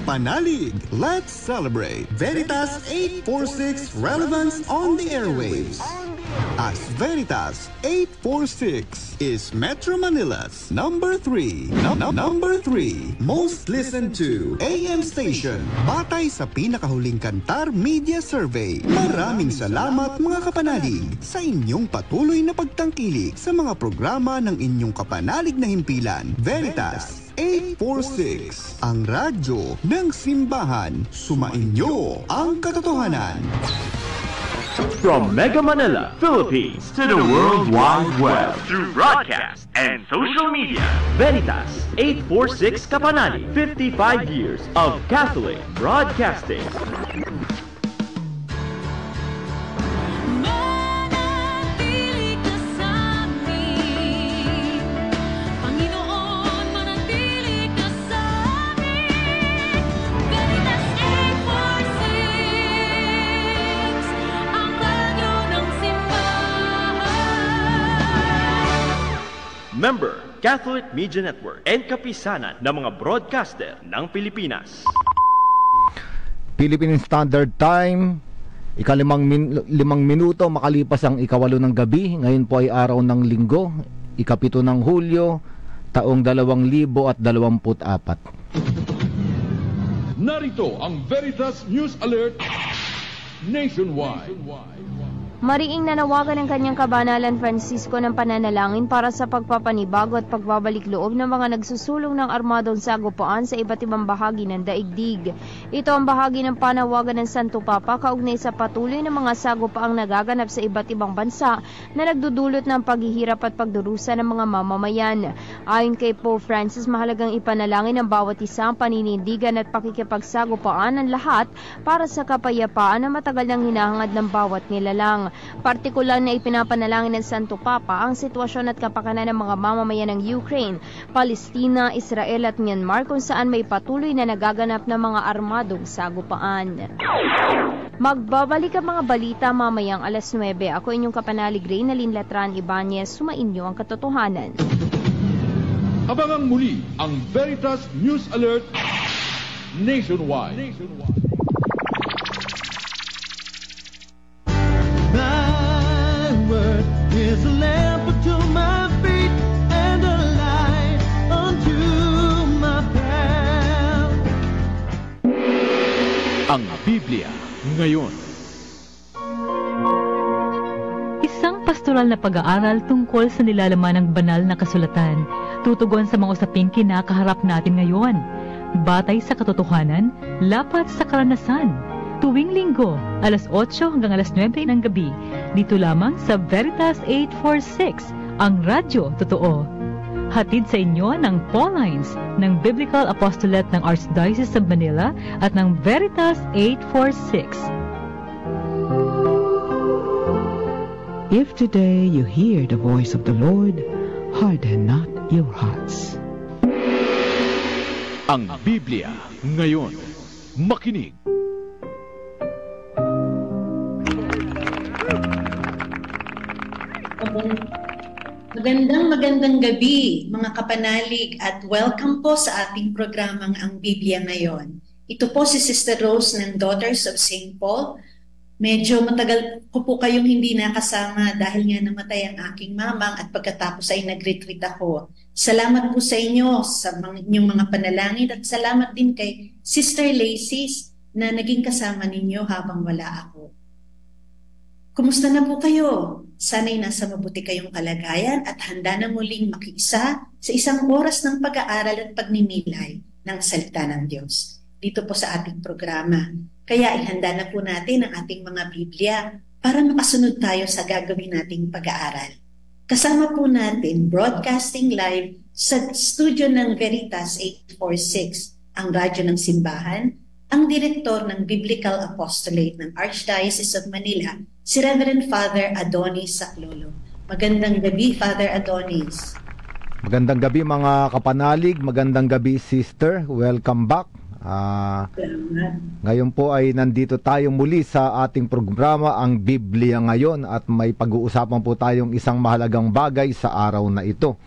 Kapanalig, let's celebrate Veritas 846 relevance on the airwaves. As Veritas 846 is Metro Manila's number 3 most listened to AM station batay sa pinakahuling Kantar Media Survey. Maraming salamat mga kapanalig sa inyong patuloy na pagtangkilik sa mga programa ng inyong kapanalig na himpilan. Veritas 846, ang radyo ng simbahan. Sumainyo ang katotohanan. From Mega Manila, Philippines, to the World Wide Web, through broadcast and social media, Veritas 846 Kapanali, 55 years of Catholic broadcasting. Member, Catholic Media Network and kapisanan ng mga broadcaster ng Pilipinas. Philippine Standard Time, limang minuto makalipas ang 8 ng gabi. Ngayon po ay araw ng Linggo, 7 ng Hulyo, taong 2024. Narito ang Veritas News Alert Nationwide. Mariing nanawagan ng kanyang kabanalan Francisco ng pananalangin para sa pagpapanibago at pagbabalik loob ng mga nagsusulong ng armadong sagupaan sa iba't ibang bahagi ng daigdig. Ito ang bahagi ng panawagan ng Santo Papa kaugnay sa patuloy ng mga sagupaang nagaganap sa iba't ibang bansa na nagdudulot ng paghihirap at pagdurusa ng mga mamamayan. Ayon kay Pope Francis, mahalagang ipanalangin ng bawat isa ang paninindigan at pakikipagsagupaan ng lahat para sa kapayapaan na matagal nang hinahangad ng bawat nilalang. Partikular na ipinapanalangin ng Santo Papa ang sitwasyon at kapakanan ng mga mamamayan ng Ukraine, Palestina, Israel at Myanmar kung saan may patuloy na nagaganap ng mga armadong sagupaan. Magbabalik ang mga balita mamayang 9:00. Ako inyong kapanalig Reynalyn Latran Ibanez, sumainyo ang katotohanan. Abangang muli ang Veritas News Alert Nationwide. Thy word is a lamp unto my feet and a light unto my path. Ang Biblia ngayon. Isang pastoral na pag-aaral tungkol sa nilalaman ng banal na kasulatan, tutugon sa mga usaping kinakaharap natin ngayon. Batay sa katotohanan, lapat sa karanasan. Tuwing Linggo, 8:00 hanggang 9:00 ng gabi, dito lamang sa Veritas 846, ang radyo totoo. Hatid sa inyo ng Paulines, ng Biblical Apostolate ng Archdiocese of Manila at ng Veritas 846. If today you hear the voice of the Lord, harden not your hearts. Ang Biblia ngayon. Makinig. Magandang gabi mga kapanalig at welcome po sa ating programang Ang Biblia Ngayon. Ito po si Sister Rose ng Daughters of St. Paul. Medyo matagal ko po kayong hindi nakasama dahil nga namatay ang aking mamang at pagkatapos ay nag-retreat ako. Salamat po sa inyo sa inyong mga panalangin at salamat din kay Sister Lacey na naging kasama ninyo habang wala ako. Kumusta na po kayo? Sana'y nasa mabuti kayong kalagayan at handa na muling makiisa sa isang oras ng pag-aaral at pagninilay ng salita ng Diyos. Dito po sa ating programa. Kaya ihanda na po natin ang ating mga Biblia para makasunod tayo sa gagawin nating pag-aaral. Kasama po natin broadcasting live sa studio ng Veritas 846, ang radyo ng simbahan, ang direktor ng Biblical Apostolate ng Archdiocese of Manila, si Reverend Father Adonis Saclolo. Magandang gabi, Father Adonis. Magandang gabi mga kapanalig, magandang gabi sister, welcome back. Ngayon po ay nandito tayo muli sa ating programa Ang Biblia Ngayon at may pag-uusapan po tayong isang mahalagang bagay sa araw na ito.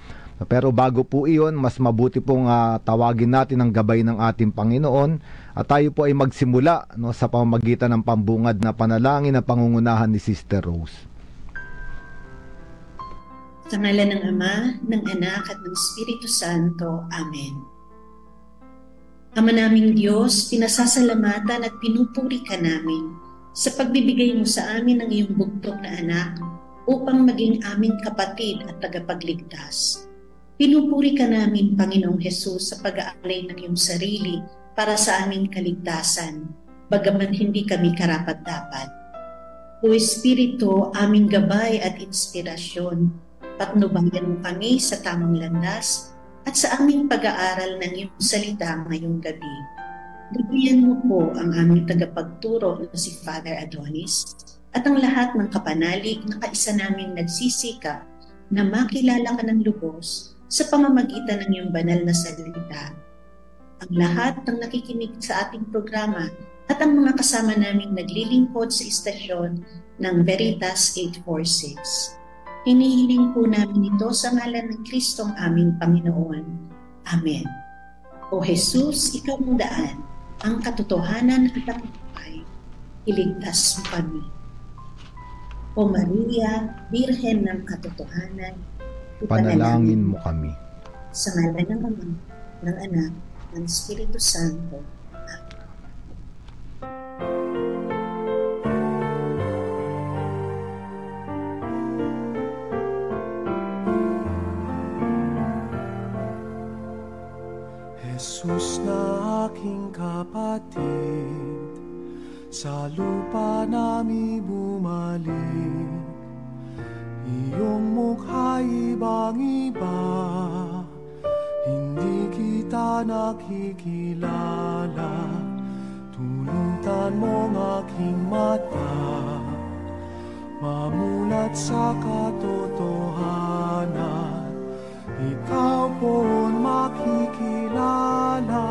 Pero bago po iyon, mas mabuti pong tawagin natin ang gabay ng ating Panginoon at tayo po ay magsimula sa pamamagitan ng pambungad na panalangin na pangungunahan ni Sister Rose. Sa ngalan ng Ama, ng Anak at ng Espiritu Santo. Amen. Ama naming Diyos, pinasasalamatan at pinupuri ka namin sa pagbibigay mo sa amin ng iyong bugtong na anak upang maging aming kapatid at tagapagligtas. Pinupuri ka namin, Panginoong Hesus, sa pag-aalay ng iyong sarili para sa aming kaligtasan, bagaman hindi kami karapat-dapat. O Espiritu, aming gabay at inspirasyon, patnubayan mo kami sa tamang landas at sa aming pag-aaral ng iyong salita ngayong gabi. Gabayan mo po ang aming tagapagturo na si Father Adonis at ang lahat ng kapanalig na kaisa naming nagsisikap na makilala ka ng lubos sa pamamagitan ng iyong banal na salita. Ang lahat ng nakikinig sa ating programa at ang mga kasama naming naglilingkod sa istasyon ng Veritas 846. Hinihiling po namin ito sa ngalan ng Kristong aming Panginoon. Amen. O Jesus, ikaw ang daan, ang katotohanan at ang buhay. Iligtas mo kami. O Maria, Birhen ng katotohanan, panalangin mo kami. Sa ngalan ng Ama, ng Anak, ng Espiritu Santo. Jesus na aking kapatid, sa lupa nami bumalik. Iyong mukha'y ibang-iba, hindi kita nakikilala. Tulutan mong aking mata, mamulat sa katotohanan. Ikaw po'y makikilala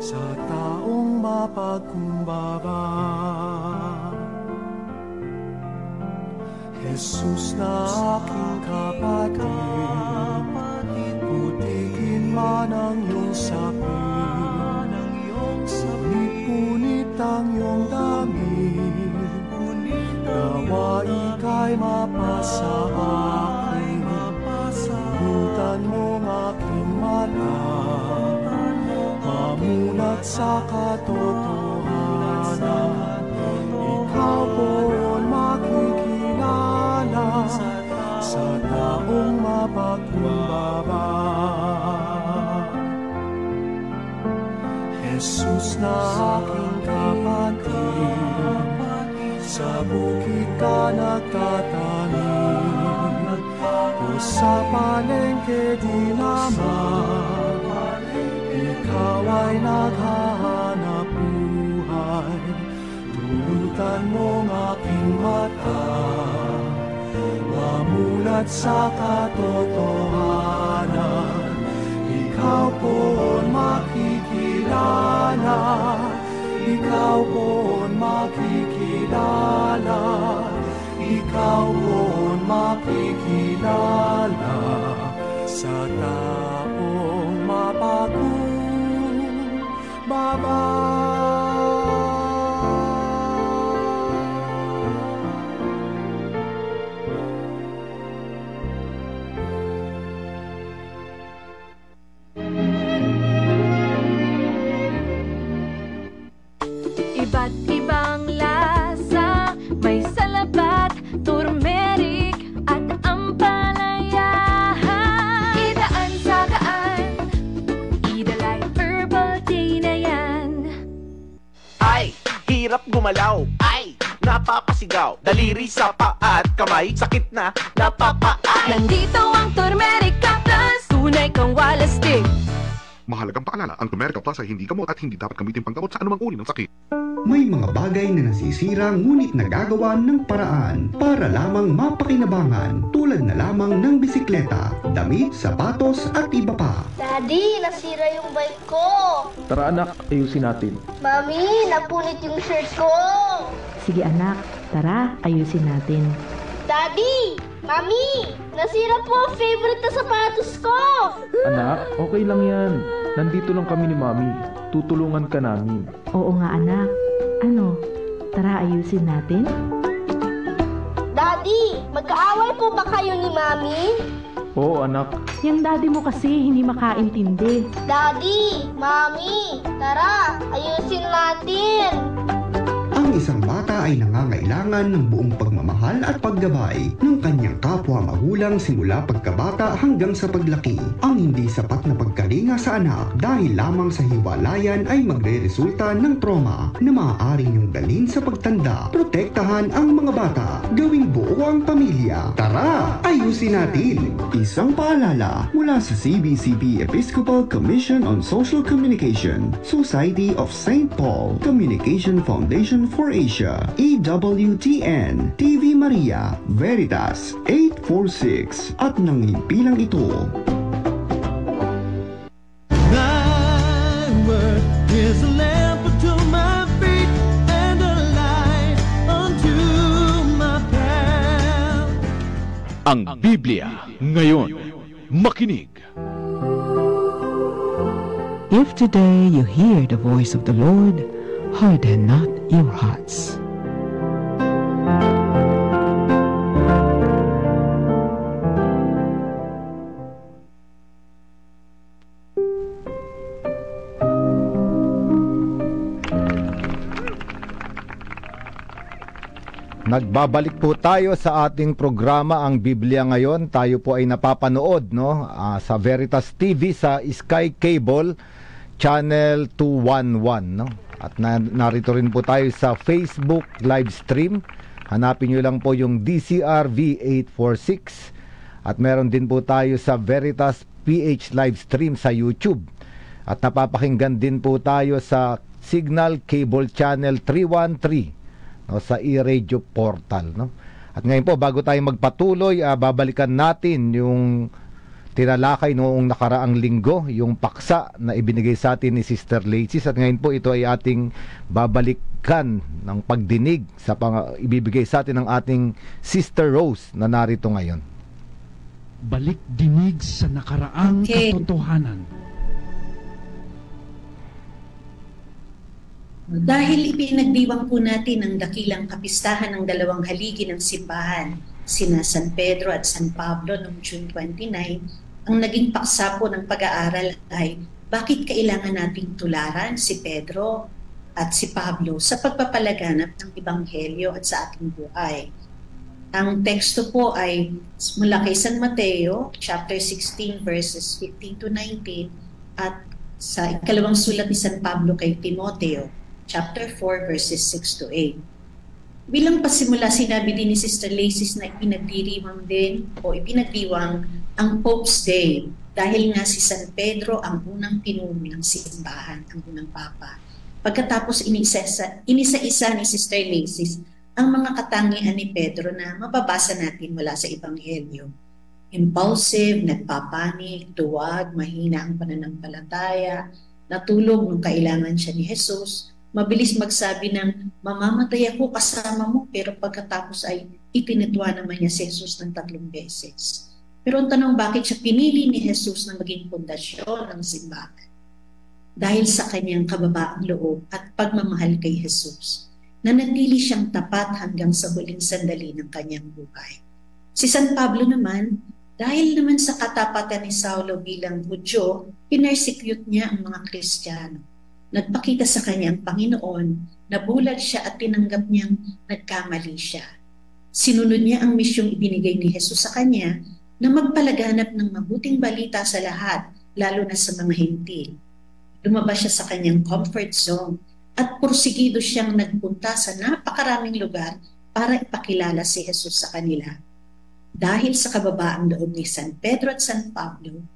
sa taong mapagkumbaba. Jesus na aking kapatid, putikin man ang iyong sapin, punit-punit ang iyong damit, nawa ika'y mapasa akin. Tulutan mong aking mata, mamulat sa katotohanan. Ikaw po'y makikilala sa taong mapagkumbaba. Jesus na aking kapatid, sa bukid ka nagtatanim, o sa palengke di naman, ikaw ay naghahanap buhay. Tulutan mong aking mata, mamulat sa katotohanan. Ikaw po'y makikilala, ikaw po'y makikilala, ikaw po'y makikilala sa taong mapagkumbaba. Iba't ibang lasa, may salabat, turmeric at ampalaya. Idaan sa gaan, Idalay Herbal Day na yan. Ay, hirap gumalaw. Ay, napapasigaw. Daliri sa paa at kamay, sakit na napapaay. Nandito ang Turmeric Plus, tunay kang walastik. Mahalagang paalala, ang Turmeric Plus ay hindi gamot at hindi dapat gamitin panggamot sa anumang uri ng sakit. May mga bagay na nasisira ngunit nagagawa ng paraan para lamang mapakinabangan, tulad na lamang ng bisikleta, damit, sapatos at iba pa. Daddy, nasira yung bike ko. Tara anak, ayusin natin. Mami, napunit yung shirt ko. Sige anak, tara ayusin natin. Daddy, Mami, nasira po ang favorite na sapatos ko! Anak, okay lang yan. Nandito lang kami ni Mami. Tutulungan ka namin. Oo nga anak. Ano, tara ayusin natin? Daddy, magkaaway po ba kayo ni Mami? Oo anak. Yung daddy mo kasi hindi makaintindi. Daddy, Mami, tara, ayusin natin! Ang isang bata ay nangangailangan ng buong pagmamahal at paggabay ng kanyang kapwa magulang simula pagkabata hanggang sa paglaki. Ang hindi sapat na pagkalinga sa anak dahil lamang sa hiwalayan ay magre-resulta ng trauma na maaaring niyong dalhin sa pagtanda. Protektahan ang mga bata, gawing buo ang pamilya. Tara, ayusin natin! Isang paalala mula sa CBCP Episcopal Commission on Social Communication, Society of St. Paul, Communication Foundation for Asia, EWTN, TV Maria, Veritas 846 at nang himpilang ito. Thy word is a lamp unto my feet and a light unto my path. Ang Biblia ngayon. Makinig. If today you hear the voice of the Lord, harden not your hearts. Nagbabalik po tayo sa ating programa Ang Biblia Ngayon. Tayo po ay napapanood sa Veritas TV sa Sky Cable Channel 211 At narito rin po tayo sa Facebook live stream. Hanapin nyo lang po yung DCRV 846. At meron din po tayo sa Veritas PH live stream sa YouTube. At napapakinggan din po tayo sa Signal Cable Channel 313 sa e-radio portal. At ngayon po, bago tayo magpatuloy, babalikan natin yung tinalakay noong nakaraang linggo, yung paksa na ibinigay sa atin ni Sister Lacey. At ngayon po, ito ay ating babalikan ng pagdinig sa ibibigay sa atin ng ating Sister Rose na narito ngayon. Balik dinig sa nakaraang katotohanan. Dahil ipinagdiwang po natin ang dakilang kapistahan ng dalawang haligi ng simbahan, sina San Pedro at San Pablo noong June 29, ang naging paksa po ng pag-aaral ay bakit kailangan nating tularan si Pedro at si Pablo sa pagpapalaganap ng Ebanghelyo at sa ating buhay. Ang teksto po ay mula kay San Mateo, chapter 16, verses 15 to 19, at sa ikalawang sulat ni San Pablo kay Timoteo, chapter 4, verses 6 to 8. Bilang pasimula, sinabi din ni Sister Lacey na ipinagdiriwang din o ipinagdiwang ang Pope's Day dahil nga si San Pedro ang unang pinuno ng simbahan, ang unang papa. Pagkatapos inisa-isa ni Sister Lacey ang mga katangian ni Pedro na mababasa natin mula sa Ebanghelyo. Impulsive, nagpapanik, duwag, mahina ang pananampalataya, natulog nung kailangan siya ni Jesus, mabilis magsabi ng mamamatay ako kasama mo, pero pagkatapos ay itinutwa naman niya si Jesus ng 3 beses. Pero ang tanong, bakit siya pinili ni Jesus na maging pundasyon ng simbahan? Dahil sa kanyang kababaang loob at pagmamahal kay Jesus, nanatili siyang tapat hanggang sa huling sandali ng kanyang buhay. Si San Pablo naman, dahil naman sa katapatan ni Saulo bilang Hudyo, pinersecute niya ang mga Kristiyano. Nagpakita sa kanya ang Panginoon, nabulag siya at tinanggap niyang nagkamali siya. Sinunod niya ang misyong ibinigay ni Jesus sa kanya na magpalaganap ng mabuting balita sa lahat, lalo na sa mga hintil. Lumabas siya sa kanyang comfort zone at porsigido siyang nagpunta sa napakaraming lugar para ipakilala si Jesus sa kanila. Dahil sa kababaang loob ni San Pedro at San Pablo,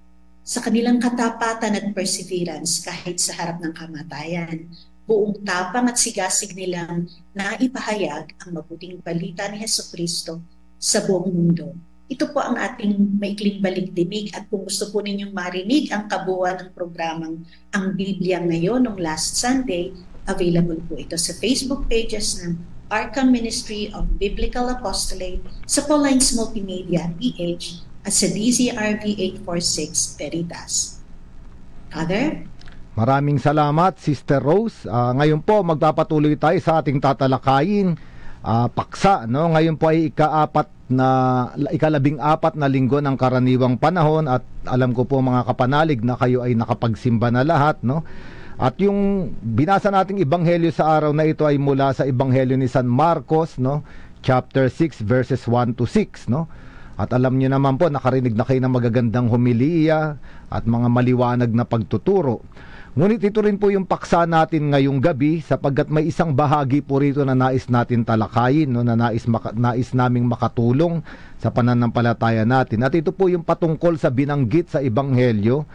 sa kanilang katapatan at perseverance kahit sa harap ng kamatayan, buong tapang at sigasig nilang naipahayag ang mabuting balita ni Jesucristo sa buong mundo. Ito po ang ating maikling balikdinig at kung gusto po ninyong marinig ang kabuuan ng programang Ang Biblia Ngayon noong last Sunday, available po ito sa Facebook pages ng Arkham Ministry of Biblical Apostolate sa Paulines Multimedia, PH, at sa DZRV 846 Veritas. Father? Maraming salamat, Sister Rose. Ngayon po, magpapatuloy tayo sa ating tatalakayin. Paksa, no? Ngayon po ay ikalabing-apat na linggo ng karaniwang panahon at alam ko po mga kapanalig na kayo ay nakapagsimba na lahat, no? At yung binasa nating ebanghelyo sa araw na ito ay mula sa ebanghelyo ni San Marcos, no? Chapter 6 verses 1 to 6, no? At alam niyo naman po, nakarinig na kayo ng magagandang homilya at mga maliwanag na pagtuturo. Ngunit ito rin po yung paksa natin ngayong gabi sapagkat may isang bahagi po rito na nais natin talakayin, no, na nais naming makatulong sa pananampalataya natin. At ito po yung patungkol sa binanggit sa Ebanghelyo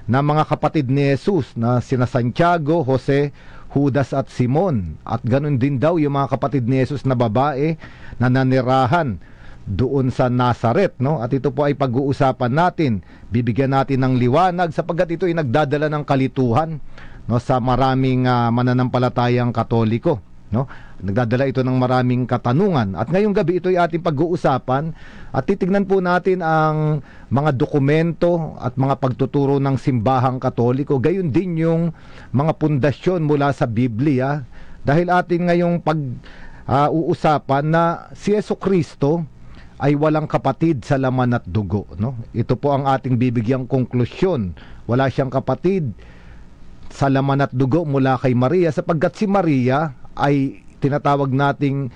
na mga kapatid ni Jesus na sina Santiago, Jose, Judas at Simon. At ganun din daw yung mga kapatid ni Jesus na babae na nanirahan doon sa Nazaret, no? At ito po ay pag-uusapan natin. Bibigyan natin ng liwanag sapagkat ito ay nagdadala ng kalituhan, no, sa maraming mananampalatayang Katoliko, no? Nagdadala ito ng maraming katanungan. At ngayong gabi ito ay ating pag-uusapan at titignan po natin ang mga dokumento at mga pagtuturo ng simbahang Katoliko, gayon din yung mga pundasyon mula sa Biblia, dahil atin ngayong pag-uusapan na si Jesucristo ay walang kapatid sa laman at dugo, no? Ito po ang ating bibigyang konklusyon. Wala siyang kapatid sa laman at dugo mula kay Maria sapagkat si Maria ay tinatawag nating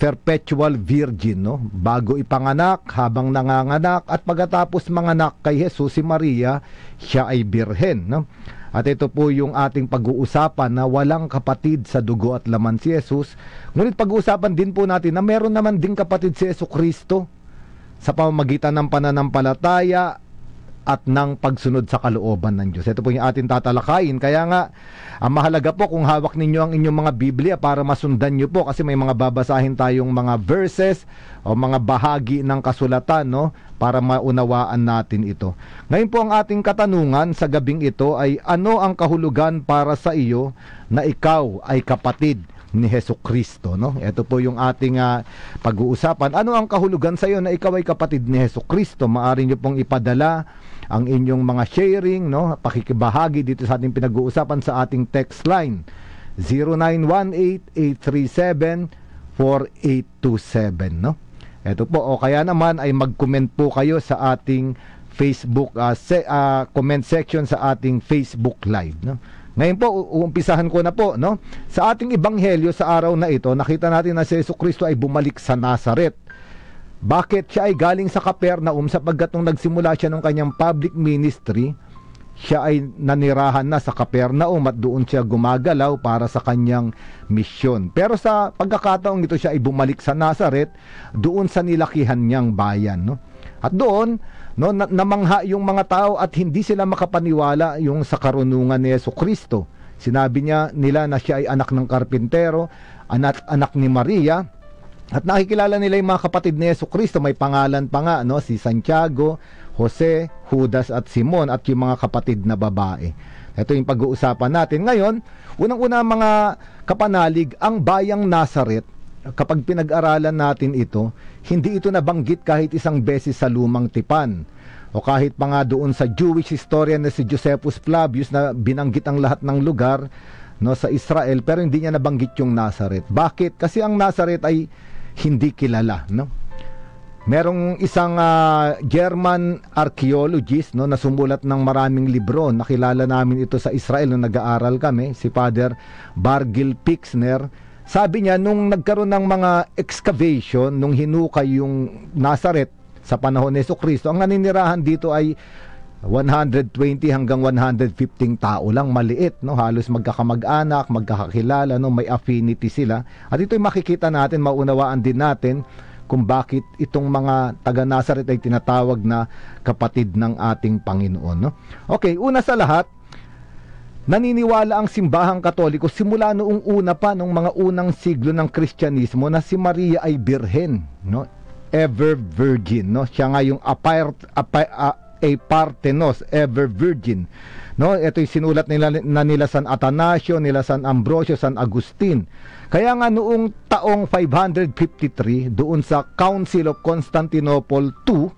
perpetual virgin, no? Bago ipanganak, habang nanganganak at pagkatapos manganak kay Jesus si Maria, siya ay birhen, no? At ito po yung ating pag-uusapan na walang kapatid sa dugo at laman si Jesus. Ngunit pag-uusapan din po natin na meron naman ding kapatid si Jesucristo sa pamamagitan ng pananampalataya at ng pagsunod sa kalooban ng Diyos. Ito po yung ating tatalakayin. Kaya nga, ang mahalaga po kung hawak ninyo ang inyong mga Biblia para masundan nyo po, kasi may mga babasahin tayong mga verses o mga bahagi ng kasulatan, no, para maunawaan natin ito. Ngayon po ang ating katanungan sa gabing ito ay, ano ang kahulugan para sa iyo na ikaw ay kapatid ni Jesucristo, no? Ito po yung ating pag-uusapan. Ano ang kahulugan sa iyo na ikaw ay kapatid ni Jesucristo? Maaari niyo pong ipadala ang inyong mga sharing, no, pakikibahagi dito sa ating pinag-uusapan sa ating text line 0918-837-4827, no? Ito po, o kaya naman ay mag-comment po kayo sa ating Facebook comment section sa ating Facebook Live, no? Ngayon po, uumpisahan ko na po, no? Sa ating ebanghelyo sa araw na ito, nakita natin na si Jesucristo ay bumalik sa Nazaret. Bakit siya ay galing sa Capernaum? Sapagkat nung nagsimula siya ng kanyang public ministry, siya ay nanirahan na sa Capernaum at doon siya gumagalaw para sa kanyang misyon. Pero sa pagkakataong ito, siya ay bumalik sa Nazaret, doon sa nilakihan niyang bayan, no? At doon, no, namangha yung mga tao at hindi sila makapaniwala yung sa karunungan ni Jesucristo. Sinabi nila na siya ay anak ng karpintero, anak ni Maria, at nakikilala nila yung mga kapatid ni Jesucristo. May pangalan pa nga, no, si Santiago, Jose, Judas at Simon, at yung mga kapatid na babae. Ito yung pag-uusapan natin. Ngayon, unang-una mga kapanalig, ang bayang Nazaret, kapag pinag-aralan natin ito, hindi ito nabanggit kahit isang beses sa Lumang Tipan. O kahit pa nga doon sa Jewish historian na si Josephus Flavius na binanggit ang lahat ng lugar, no, sa Israel, pero hindi niya nabanggit yung Nazaret. Bakit? Kasi ang Nazaret ay hindi kilala, no? Merong isang German archaeologist, no, na sumulat ng maraming libro. Nakilala namin ito sa Israel nung nag-aaral kami, si Father Bargil Pixner. Sabi niya, nung nagkaroon ng mga excavation, nung hinukay yung Nazaret sa panahon ni Jesucristo, ang naninirahan dito ay 120 hanggang 115 tao lang, maliit, no? Halos magkakamag-anak, magkakakilala, no? May affinity sila. At ito'y makikita natin, maunawaan din natin kung bakit itong mga taga-Nazaret ay tinatawag na kapatid ng ating Panginoon, no? Okay, una sa lahat, naniniwala ang simbahang Katoliko simula noong una pa, noong mga unang siglo ng Kristyanismo, na si Maria ay birhen, no? Ever virgin, no? Siya nga yung a parthenos, ever virgin. No, ito'y sinulat nila San Atanasio, nila San Ambrosio, San Agustin. Kaya nga noong taong 553, doon sa Council of Constantinople II,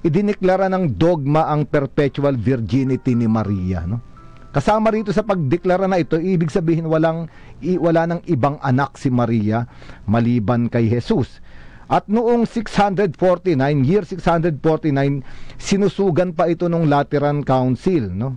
idineklara ng dogma ang perpetual virginity ni Maria, no? Kasama rito sa pagdeklara na ito, ibig sabihin wala nang ibang anak si Maria maliban kay Jesus. At noong year 649, sinusugan pa ito ng Lateran Council, no?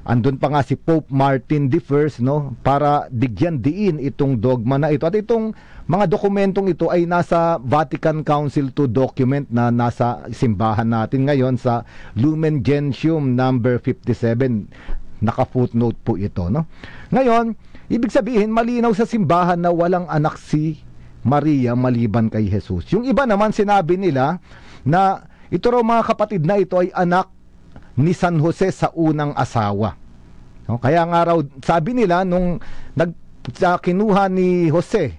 Andun pa nga si Pope Martin I, no, para bigyan diin itong dogma na ito. At itong mga dokumentong ito ay nasa Vatican Council II document na nasa simbahan natin ngayon sa Lumen Gentium number 57. Naka-footnote po ito, no? Ngayon, ibig sabihin malinaw sa simbahan na walang anak si Maria maliban kay Jesus. Yung iba naman sinabi nila na ito raw mga kapatid na ito ay anak ni San Jose sa unang asawa. No? Kaya nga raw, sabi nila, nung kinuha ni Jose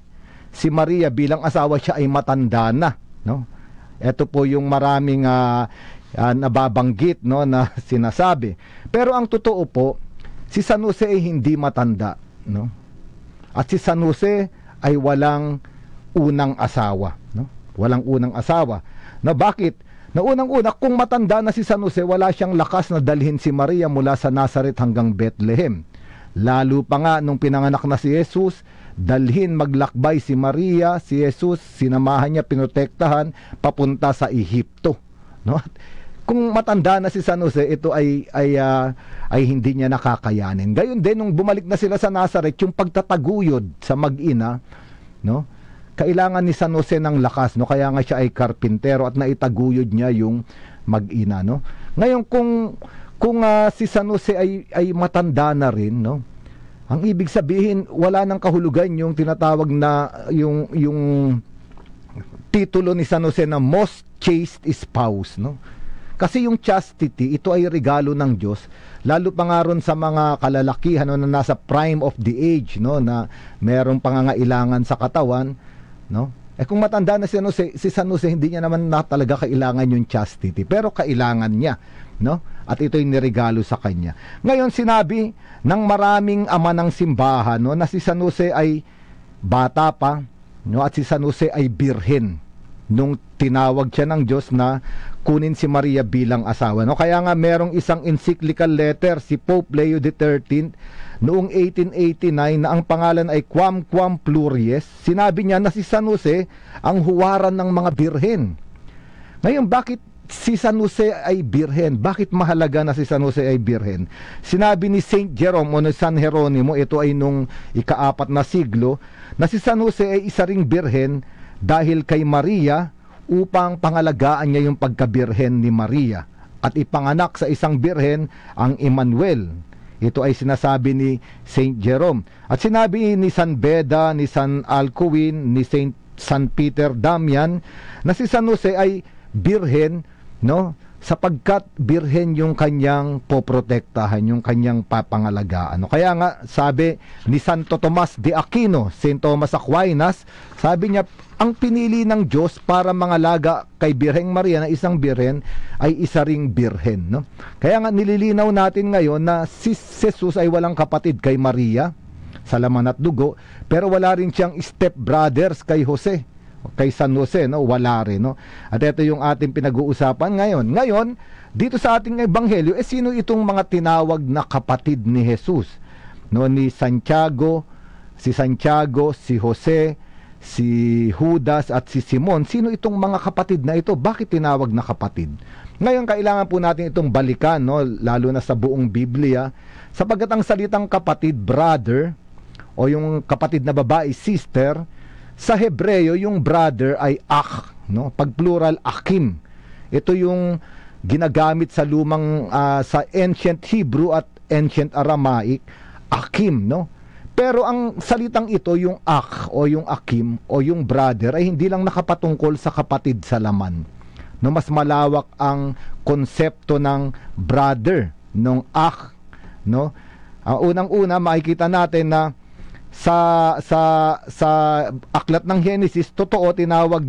si Maria bilang asawa, siya ay matanda na. No? Ito po yung maraming nababanggit, no, na sinasabi. Pero ang totoo po, si San Jose ay hindi matanda. No? At si San Jose ay walang unang asawa. No? Walang unang asawa. Na bakit? Na unang-una, kung matanda na si San Jose, wala siyang lakas na dalhin si Maria mula sa Nazareth hanggang Bethlehem. Lalo pa nga nung pinanganak na si Jesus, dalhin maglakbay si Maria, si Jesus, sinamahan niya, pinotektahan, papunta sa Ehipto. No? Kung matanda na si San Jose, ito ay hindi niya nakakayanin. Gayon din, nung bumalik na sila sa Nazareth, yung pagtataguyod sa mag-ina, no? Kailangan ni San Jose ng lakas, no? Kaya nga siya ay karpintero at naitaguyod niya yung mag-ina, no? Ngayon kung si San Jose ay matanda na rin, no? Ang ibig sabihin wala nang kahulugan yung tinatawag na yung titulo ni San Jose na most chaste spouse, no? Kasi yung chastity, ito ay regalo ng Diyos, lalo pa nga ron sa mga kalalakihan, no, na nasa prime of the age, no, na merong pangangailangan sa katawan, no? Kung matanda na si San Jose, hindi niya naman talaga kailangan yung chastity, pero kailangan niya, no? At ito'y niregalo sa kanya. Ngayon sinabi ng maraming ama ng simbahan, no, na si San Jose ay bata pa, no, at si San Jose ay birhen nung tinawag siya ng Diyos na kunin si Maria bilang asawa, no? Kaya nga merong isang encyclical letter si Pope Leo XIII noong 1889 na ang pangalan ay Quam Pluries. Sinabi niya na si San Jose ang huwaran ng mga birhen. Ngayon, bakit si San Jose ay birhen? Bakit mahalaga na si San Jose ay birhen? Sinabi ni Saint Jerome o ni San Jeronimo, ito ay nung ika-4 na siglo, na si San Jose ay isa ring birhen dahil kay Maria upang pangalagaan niya yung pagkabirhen ni Maria at ipanganak sa isang birhen ang Emmanuel. Ito ay sinasabi ni Saint Jerome. At sinabi ni San Beda, ni San Alcuin, ni San Peter Damian na si San Jose ay birhen, no? Sapagkat birhen yung kanyang poprotektahan, yung kanyang papangalagaan. No? Kaya nga sabi ni Santo Tomas de Aquino, Saint Thomas Aquinas, sabi niya, ang pinili ng Diyos para mangalaga kay Birheng Maria na isang birhen ay isa ring birhen, no? Kaya nga nililinaw natin ngayon na si Jesus ay walang kapatid kay Maria sa laman at dugo, pero wala rin siyang step brothers kay Jose, kay San Jose, no? Wala rin, no? At ito yung ating pinag-uusapan ngayon. Ngayon, dito sa ating ebanghelyo, sino itong mga tinawag na kapatid ni Jesus? No, ni Santiago, si Jose, si Judas at si Simon. Sino itong mga kapatid na ito? Bakit tinawag na kapatid? Ngayon, kailangan po natin itong balikan, no? Lalo na sa buong Biblia, sapagkat ang salitang kapatid, brother, o yung kapatid na babae, sister, sa Hebreo, yung brother ay akh, no? Pag plural, akim. Ito yung ginagamit sa sa ancient Hebrew at ancient Aramaic, akim, no? Pero ang salitang ito, yung akh o yung akim o yung brother, ay hindi lang nakapatungkol sa kapatid sa laman. No, mas malawak ang konsepto ng brother, ng akh, no? Unang-una makikita natin na sa aklat ng Genesis, totoo tinawag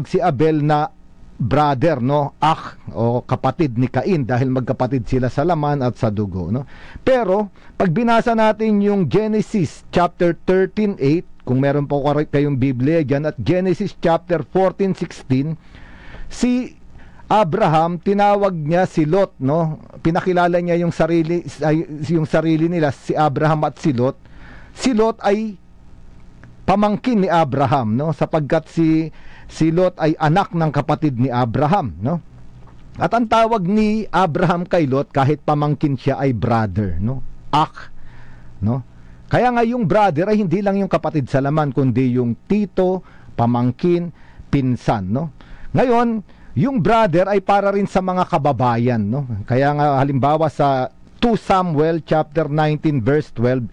si Abel na brother, no, o kapatid ni Cain, dahil magkapatid sila sa laman at sa dugo, no. Pero pag binasa natin yung Genesis chapter 13:8, kung meron po kayong Biblia diyan, at Genesis chapter 14:16, si Abraham, tinawag niya si Lot, no, pinakilala niya yung sarili nila, si Abraham at si Lot. Si Lot ay pamangkin ni Abraham, no, sapagkat si Lot ay anak ng kapatid ni Abraham, no? At ang tawag ni Abraham kay Lot, kahit pamangkin siya, ay brother, no? No? Kaya nga yung brother ay hindi lang yung kapatid sa laman, kundi yung tito, pamangkin, pinsan, no? Ngayon, yung brother ay para rin sa mga kababayan, no? Kaya nga halimbawa sa 2 Samuel chapter 19 verse 12,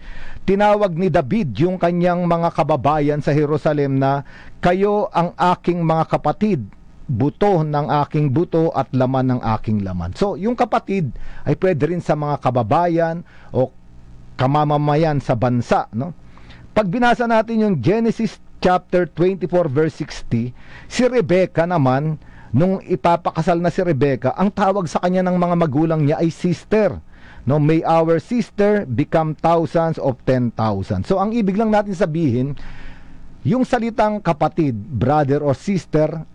tinawag ni David yung kanyang mga kababayan sa Jerusalem na kayo ang aking mga kapatid, buto ng aking buto at laman ng aking laman. So yung kapatid ay pwede rin sa mga kababayan o kamamamayan sa bansa, no? Pag binasa natin yung Genesis chapter 24 verse 60, si Rebecca naman, nung ipapakasal na si Rebecca, ang tawag sa kanya ng mga magulang niya ay sister. No, may our sister become thousands of 10,000. So ang ibig lang natin sabihin, yung salitang kapatid, brother or sister,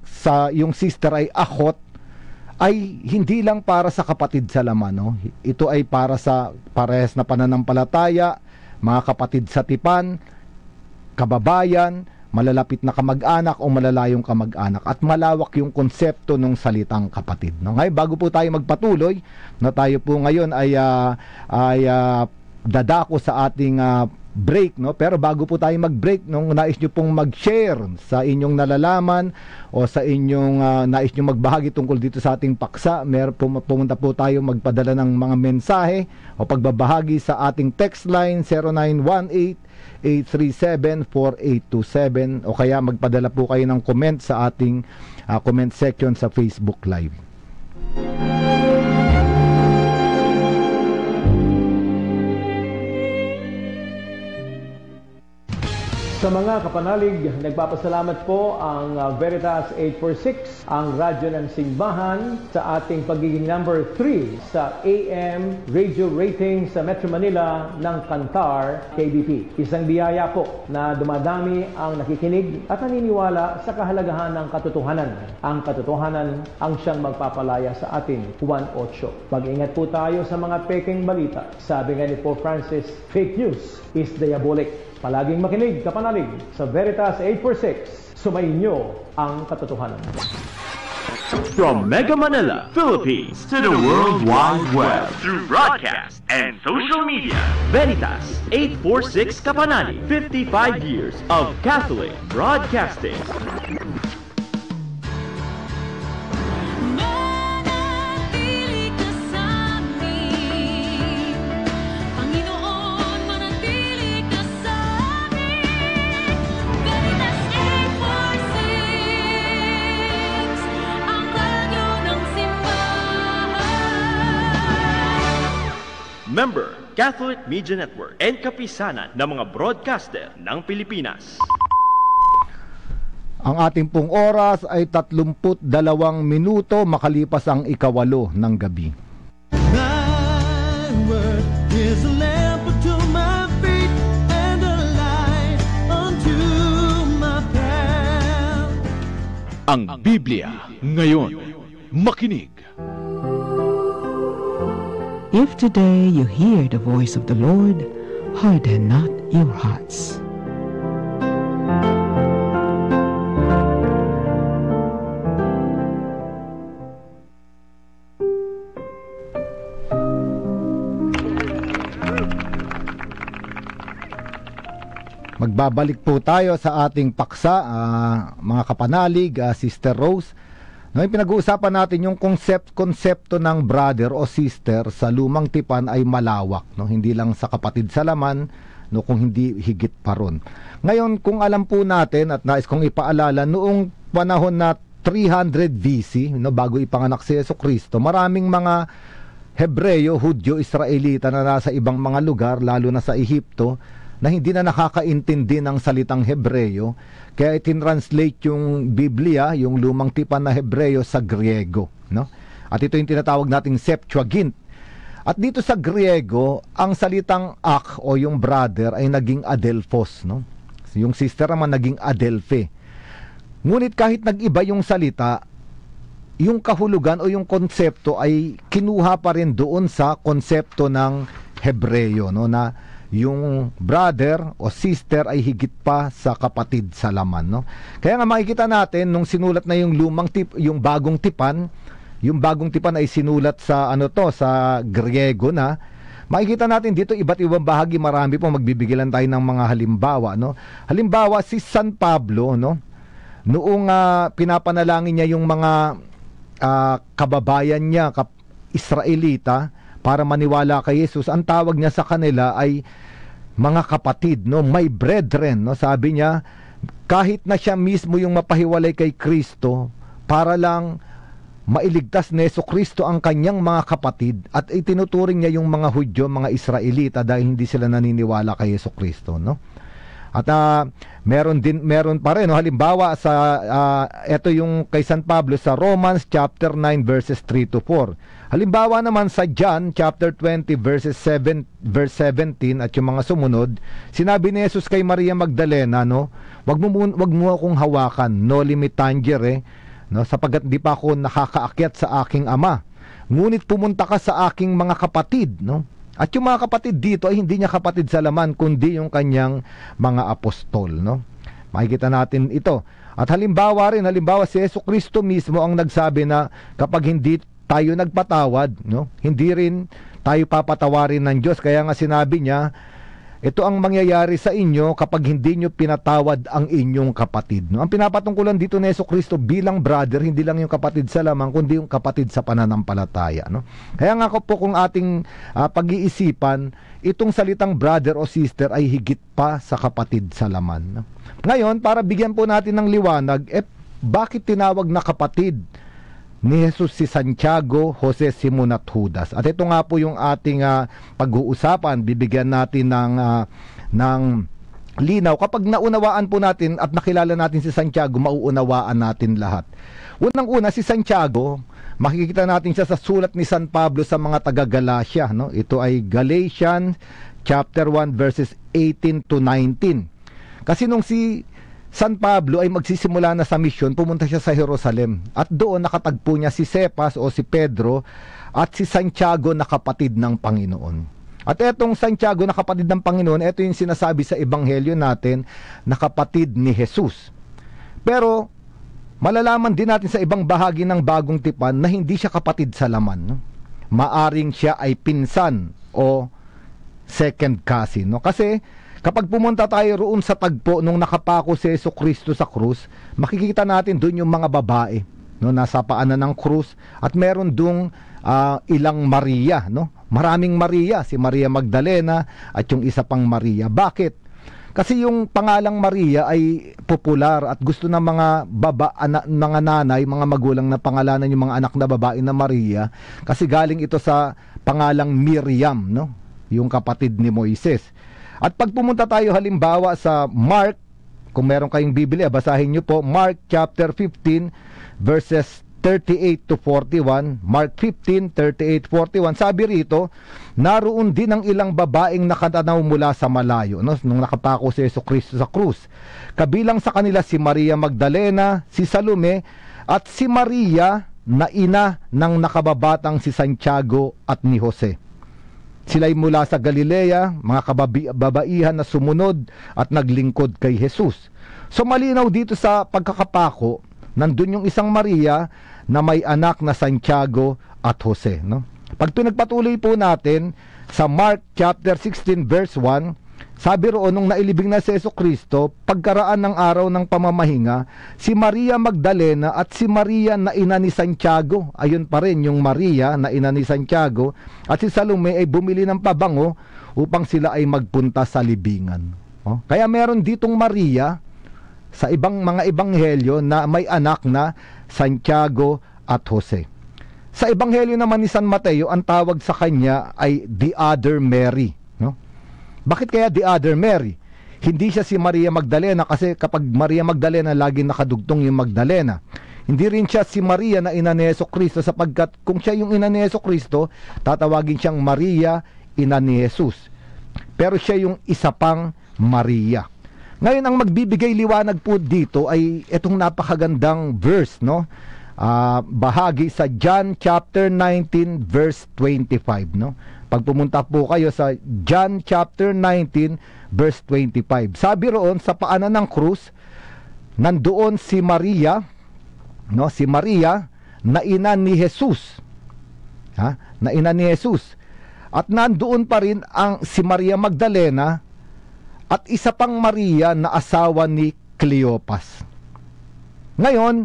sa yung sister ay akhot, ay hindi lang para sa kapatid sa laman, no? Ito ay para sa parehas na pananampalataya, mga kapatid sa tipan, kababayan, malalapit na kamag-anak o malalayong kamag-anak, at malawak yung konsepto ng salitang kapatid, no? Ngayon, bago po tayo magpatuloy, na tayo po ngayon ay dadako sa ating break, no? Pero bago po tayo mag-break, nung nais nyo pong mag-share sa inyong nalalaman o sa inyong nais nyo magbahagi tungkol dito sa ating paksa, pumunta po tayo magpadala ng mga mensahe o pagbabahagi sa ating text line 0918-837-4827, o kaya magpadala po kayo ng comment sa ating comment section sa Facebook Live. Sa mga kapanalig, nagpapasalamat po ang Veritas 846, ang radyo ng simbahan, sa ating pagiging number 3 sa AM radio rating sa Metro Manila ng Kantar KBP. Isang biyaya po na dumadami ang nakikinig at naniniwala sa kahalagahan ng katotohanan. Ang katotohanan ang siyang magpapalaya sa atin. Juan 8. Mag-ingat po tayo sa mga peking balita. Sabi nga ni Pope Francis, fake news is diabolic. Palaging makinig, kapanalig, sa Veritas 846. Sumainyo ang katotohanan. From Mega Manila, Philippines, to the World Wide Web, through broadcast and social media, Veritas 846 Kapanani, 55 years of Catholic broadcasting. Member, Catholic Media Network and kapisanan ng mga broadcaster ng Pilipinas. Ang ating pong oras ay 32 minuto makalipas ang 8 ng gabi. Thy word is a lamp unto my feet and a light unto my path. Ang Biblia ngayon. Makinig. If today you hear the voice of the Lord, harden not your hearts. Magbabalik po tayo sa ating paksa, mga kapanalig, Sister Rose. Ngayon pinag-uusapan natin yung konsepto ng brother o sister sa lumang tipan ay malawak, no? Hindi lang sa kapatid sa laman, no, kung hindi higit pa ron. Ngayon, kung alam po natin at nais kong ipaalala, noong panahon na 300 BC, no, bago ipanganak si Jesucristo, maraming mga Hebreyo, Hudyo, Israelita na nasa ibang mga lugar, lalo na sa Ehipto, na hindi na nakakaintindi ng salitang Hebreyo, kaya itinranslate yung Biblia, yung lumang tipan na Hebreyo sa Griego, no? At ito yung tinatawag nating Septuagint. At dito sa Griego, ang salitang ak o yung brother ay naging adelphos, no? Yung sister naman naging adelphe. Ngunit kahit nag-iba yung salita, yung kahulugan o yung konsepto ay kinuha pa rin doon sa konsepto ng Hebreyo, no, na yung brother o sister ay higit pa sa kapatid sa laman, no. Kaya nga makikita natin nung sinulat na yung yung bagong tipan ay sinulat sa sa Griego na. Makikita natin dito iba't ibang bahagi, marami po, magbibigilan tayo ng mga halimbawa, no. Halimbawa si San Pablo, no, noong pinapanalangin niya yung mga kababayan niya, Israelita, para maniwala kay Jesus, ang tawag niya sa kanila ay mga kapatid, no, my brethren, no. Sabi niya, kahit na siya mismo yung mapahiwalay kay Kristo para lang mailigtas ni Jesucristo ang kanyang mga kapatid, at itinuturing niya yung mga Hudyo, mga Israelita, dahil hindi sila naniniwala kay Jesucristo, no. At meron pa rin, no? Halimbawa sa ito yung kay San Pablo sa Romans chapter 9 verses 3 to 4. Halimbawa naman sa John chapter 20 verse 17 at yung mga sumunod, sinabi ni Jesus kay Maria Magdalena, no, wag mo akong hawakan, noli me tangere, no, sapagkat di pa ako nakakaakyat sa aking Ama. Ngunit pumunta ka sa aking mga kapatid, no. At yung mga kapatid dito ay hindi niya kapatid sa laman, kundi yung kanyang mga apostol, no? Makikita natin ito. At halimbawa si Jesucristo mismo ang nagsabi na kapag hindi tayo nagpatawad, no, hindi rin tayo papatawarin ng Diyos. Kaya nga sinabi niya, ito ang mangyayari sa inyo kapag hindi nyo pinatawad ang inyong kapatid, no? Ang pinapatungkulan dito ni Jesucristo bilang brother, hindi lang yung kapatid sa lamang, kundi yung kapatid sa pananampalataya, no? Kaya nga po kung ating pag-iisipan, itong salitang brother o sister ay higit pa sa kapatid sa laman, no? Ngayon, para bigyan po natin ng liwanag, bakit tinawag na kapatid ni Jesus si Santiago, Jose, Simon at Judas? At ito nga po yung ating pag-uusapan. Bibigyan natin ng linaw. Kapag naunawaan po natin at nakilala natin si Santiago, mauunawaan natin lahat. Unang-una, si Santiago, makikita natin siya sa sulat ni San Pablo sa mga taga-Galacia, no? Ito ay Galatians chapter 1 verses 18 to 19. Kasi nung si San Pablo ay magsisimula na sa misyon, pumunta siya sa Jerusalem, at doon nakatagpo niya si Cephas o si Pedro at si Santiago na kapatid ng Panginoon. At etong Santiago na kapatid ng Panginoon, ito yung sinasabi sa ebanghelyo natin na kapatid ni Jesus. Pero malalaman din natin sa ibang bahagi ng bagong tipan na hindi siya kapatid sa laman, no? Maaring siya ay pinsan o second cousin, no? Kasi kapag pumunta tayo roon sa tagpo nung nakapako si Jesucristo sa krus, makikita natin doon yung mga babae, no, nasa paanan ng krus, at meron doon ilang Maria, no? Maraming Maria, si Maria Magdalena at yung isa pang Maria. Bakit? Kasi yung pangalang Maria ay popular at gusto ng mga mga nanay, mga magulang na pangalanan yung mga anak na babae na Maria, kasi galing ito sa pangalang Miriam, no? Yung kapatid ni Moises. At pag pumunta tayo halimbawa sa Mark, kung meron kayong Biblia, basahin nyo po, Mark chapter 15 verses 38 to 41. Mark 15, 38, 41. Sabi rito, naroon din ang ilang babaeng nakatanaw mula sa malayo, no? Nung nakapako si Jesucristo sa krus. Kabilang sa kanila si Maria Magdalena, si Salome, at si Maria na ina ng nakababatang si Santiago at ni Jose. Sila'y mula sa Galilea, mga kababaihan na sumunod at naglingkod kay Jesus. So malinaw dito sa pagkakapako, nandun yung isang Maria na may anak na Santiago at Jose, no? Pag pinagpatuloy po natin sa Mark chapter 16 verse 1, sabi roon nung nailibing na si Jesucristo, pagkaraan ng araw ng pamamahinga, si Maria Magdalena at si Maria na ina ni Santiago, ayun pa rin yung Maria na ina ni Santiago, at si Salome ay bumili ng pabango upang sila ay magpunta sa libingan. Oh? Kaya meron ditong Maria sa ibang mga ebanghelyo na may anak na Santiago at Jose. Sa ebanghelyo naman ni San Mateo, ang tawag sa kanya ay the other Mary, no? Bakit kaya the other Mary? Hindi siya si Maria Magdalena kasi kapag Maria Magdalena, laging nakadugtong yung Magdalena. Hindi rin siya si Maria na ina ni Jesucristo sapagkat kung siya yung ina ni Jesucristo, tatawagin siyang Maria, ina ni Jesus. Pero siya yung isa pang Maria. Ngayon, ang magbibigay liwanag po dito ay itong napakagandang verse, no? Bahagi sa John chapter 19 verse 25, no? Pag pumunta po kayo sa John chapter 19 verse 25, sabi roon sa paanan ng krus, nandoon si Maria, no? Si Maria na ina ni Jesus, na ina ni Jesus, at nandoon pa rin ang si Maria Magdalena at isa pang Maria na asawa ni Cleopas. Ngayon,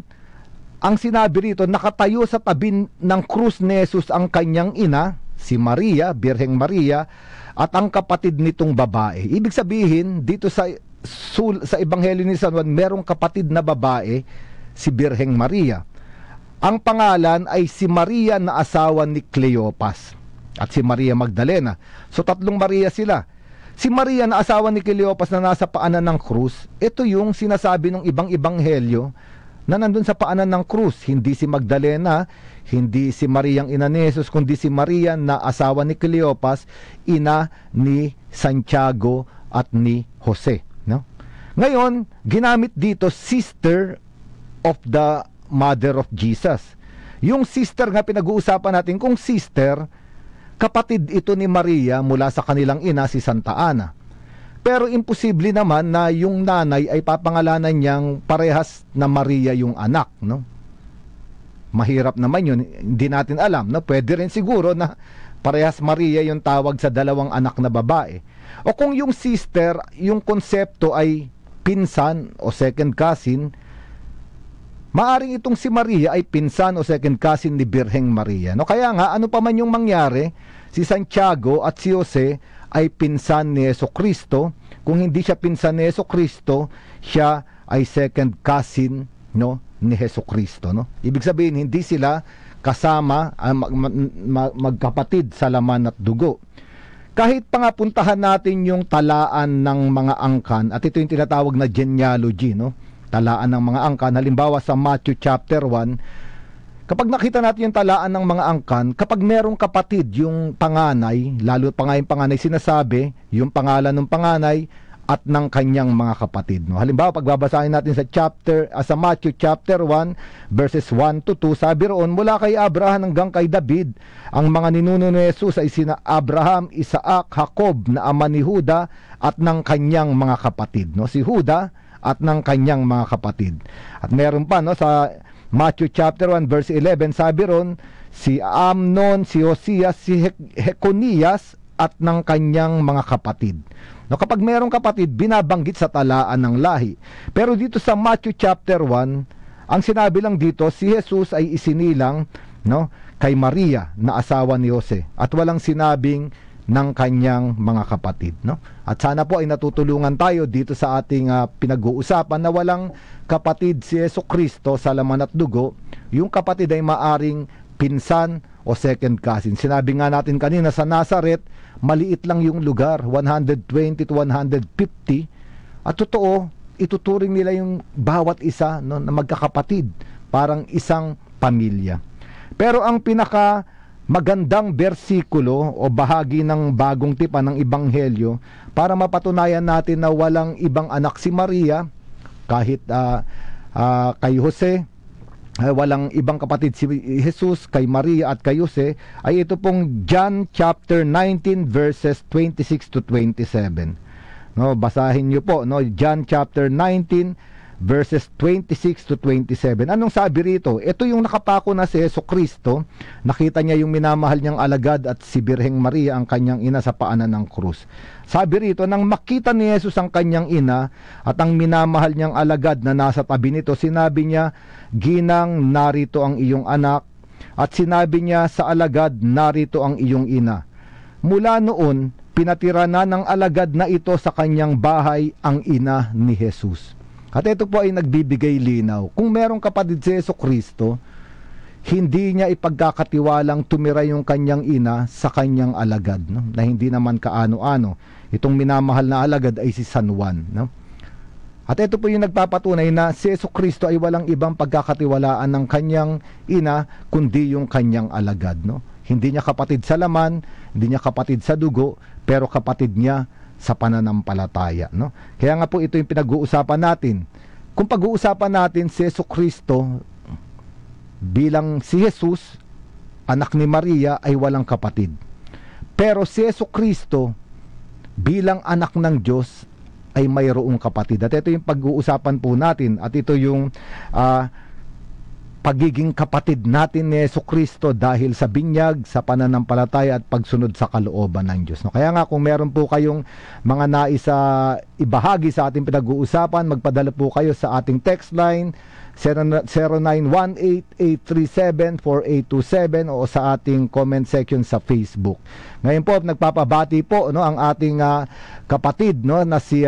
ang sinabi rito, nakatayo sa tabi ng krus ni Jesus ang kanyang ina, si Maria, Birheng Maria, at ang kapatid nitong babae. Ibig sabihin, dito sa Ebanghelyo ni San Juan, merong kapatid na babae, si Birheng Maria. Ang pangalan ay si Maria na asawa ni Cleopas at si Maria Magdalena. So tatlong Maria sila. Si Maria na asawa ni Cleopas na nasa paanan ng krus, ito yung sinasabi ng ibang ebanghelyo na nandun sa paanan ng krus. Hindi si Magdalena, hindi si Mariang ina ni Jesus, kundi si Maria na asawa ni Cleopas, ina ni Santiago at ni Jose, no? Ngayon, ginamit dito sister of the mother of Jesus. Yung sister nga pinag-uusapan natin, kung sister, kapatid ito ni Maria mula sa kanilang ina, si Santa Ana. Pero imposible naman na yung nanay ay papangalanan niyang parehas na Maria yung anak, no? Mahirap naman yun, hindi natin alam, no? Pwede rin siguro na parehas Maria yung tawag sa dalawang anak na babae. O kung yung sister, yung konsepto ay pinsan o second cousin, maaring itong si Maria ay pinsan o second cousin ni Birheng Maria, no? Kaya nga, ano pa man yung mangyari, si Santiago at si Jose ay pinsan ni Jesucristo. Kung hindi siya pinsan ni Jesucristo, siya ay second cousin, no, ni Jesucristo, no? Ibig sabihin, hindi sila kasama, magkapatid sa laman at dugo. Kahit pa nga puntahan natin yung talaan ng mga angkan, at ito yung tinatawag na genealogy, no? Talaan ng mga angkan. Halimbawa sa Matthew chapter 1, kapag nakita natin yung talaan ng mga angkan, kapag merong kapatid yung panganay, lalo pa nga yung panganay, sinasabi yung pangalan ng panganay at ng kanyang mga kapatid, no? Halimbawa, pagbabasahin natin sa Matthew chapter 1 verses 1 to 2, sabi roon, mula kay Abraham hanggang kay David, ang mga ninuno ni Jesus ay sina Abraham, Isaac, Jacob na ama ni Juda at ng kanyang mga kapatid, no? Si Juda at ng kanyang mga kapatid. At meron pa, no, sa Matthew chapter 1 verse 11, sabi ron, si Amnon, si Josias, si Jeconias at ng kanyang mga kapatid. No, kapag merong kapatid, binabanggit sa talaan ng lahi. Pero dito sa Matthew chapter 1, ang sinabi lang dito, si Jesus ay isinilang, no, kay Maria na asawa ni Jose, at walang sinabing ng kanyang mga kapatid, no? At sana po ay natutulungan tayo dito sa ating pinag-uusapan na walang kapatid si Jesucristo sa laman at dugo. Yung kapatid ay maaring pinsan o second cousin. Sinabi nga natin kanina sa Nazareth, maliit lang yung lugar, 120 to 150, at totoo, ituturing nila yung bawat isa, no, na magkakapatid, parang isang pamilya. Pero ang pinaka magandang bersikulo o bahagi ng bagong tipan ng Ebanghelyo para mapatunayan natin na walang ibang anak si Maria, kahit kay Jose, walang ibang kapatid si Jesus, kay Maria at kay Jose, ay ito pong John chapter 19 verses 26 to 27. No, basahin niyo po, no, John chapter 19 verses 26 to 27. Anong sabi rito? Ito yung nakapako na si Jesucristo, nakita niya yung minamahal niyang alagad at si Birheng Maria ang kanyang ina sa paanan ng krus. Sabi rito, nang makita ni Jesus ang kanyang ina at ang minamahal niyang alagad na nasa tabi nito, sinabi niya, ginang, narito ang iyong anak, at sinabi niya sa alagad, narito ang iyong ina. Mula noon, pinatira na ng alagad na ito sa kanyang bahay ang ina ni Jesus. At ito po ay nagbibigay linaw. Kung merong kapatid si Jesucristo, hindi niya ipagkakatiwalang tumira yung kanyang ina sa kanyang alagad, no? Na hindi naman kaano-ano. Itong minamahal na alagad ay si San Juan, no? At ito po yung nagpapatunay na si Jesucristo ay walang ibang pagkakatiwalaan ng kanyang ina kundi yung kanyang alagad, no? Hindi niya kapatid sa laman, hindi niya kapatid sa dugo, pero kapatid niya sa pananampalataya, no? Kaya nga po ito yung pinag-uusapan natin. Kung pag-uusapan natin si Jesucristo bilang si Jesus, anak ni Maria, ay walang kapatid. Pero si Jesucristo bilang anak ng Diyos ay mayroong kapatid. At ito yung pag-uusapan po natin, at ito yung pagiging kapatid natin ni Jesucristo dahil sa binyag, sa pananampalataya at pagsunod sa kalooban ng Diyos. No, kaya nga kung meron po kayong mga nais ibahagi sa ating pinag-uusapan, magpadala po kayo sa ating text line 0918-837-4827 o sa ating comment section sa Facebook. Ngayon po, nagpapabati po, no, ang ating kapatid, no, na si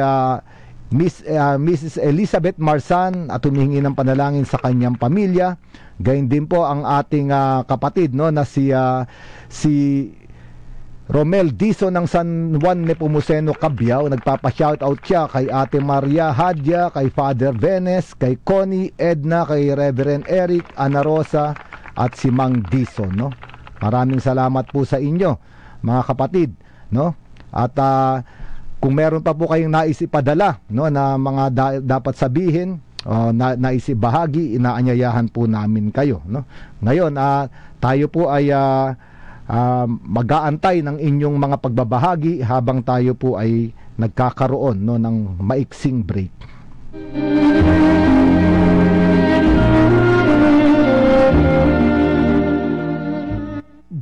Mrs. Elizabeth Marsan, at humihingi ng panalangin sa kanyang pamilya. Gayun din po ang ating kapatid, no, na si Romel Diso ng San Juan Nepomuceno, Cabiao. Nagpapa-shoutout siya kay Ate Maria Hadja, kay Father Venes, kay Connie, Edna, kay Reverend Eric, Ana Rosa at si Mang Diso, no. Maraming salamat po sa inyo, mga kapatid, no. At kung meron pa po kayong nais ipadala, no, na mga dapat sabihin, nais ibahagi, inaanyayahan po namin kayo, no. Ngayon, tayo po ay mag-aantay ng inyong mga pagbabahagi habang tayo po ay nagkakaroon, no, ng maiksing break.